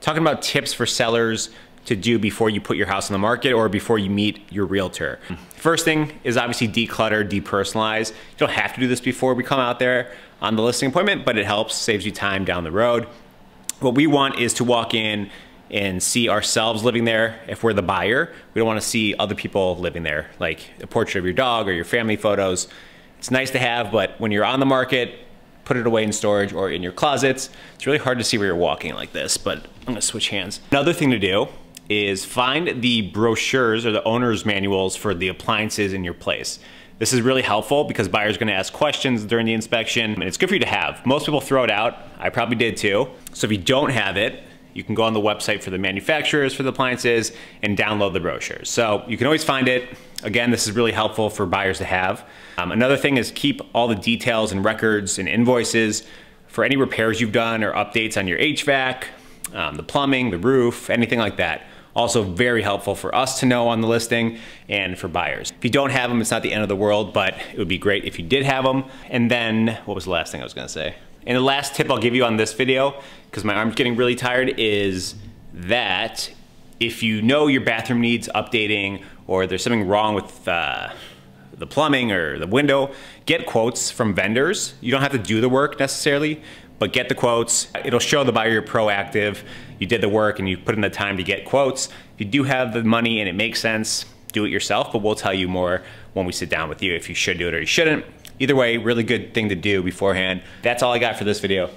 Talking about tips for sellers to do before you put your house on the market or before you meet your realtor. First thing is obviously declutter, depersonalize. You don't have to do this before we come out there on the listing appointment, but it helps, saves you time down the road. What we want is to walk in and see ourselves living there if we're the buyer. We don't want to see other people living there, like a portrait of your dog or your family photos. It's nice to have, but when you're on the market, put it away in storage or in your closets. It's really hard to see where you're walking like this, but I'm gonna switch hands. Another thing to do is find the brochures or the owner's manuals for the appliances in your place. This is really helpful because buyers are gonna ask questions during the inspection, and it's good for you to have. Most people throw it out. I probably did too. So if you don't have it, you can go on the website for the manufacturers for the appliances and download the brochures. So you can always find it. Again, this is really helpful for buyers to have. Another thing is keep all the details and records and invoices for any repairs you've done or updates on your HVAC, the plumbing, the roof, anything like that. Also very helpful for us to know on the listing and for buyers. If you don't have them, it's not the end of the world, but it would be great if you did have them. And then, what was the last thing I was gonna say? And the last tip I'll give you on this video, because my arm's getting really tired, is that if you know your bathroom needs updating or there's something wrong with the plumbing or the window, get quotes from vendors. You don't have to do the work necessarily, but get the quotes. It'll show the buyer you're proactive, you did the work and you put in the time to get quotes. If you do have the money and it makes sense, do it yourself, but we'll tell you more when we sit down with you if you should do it or you shouldn't. Either way, really good thing to do beforehand. That's all I got for this video.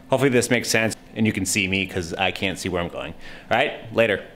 Hopefully this makes sense and you can see me because I can't see where I'm going. All right, later.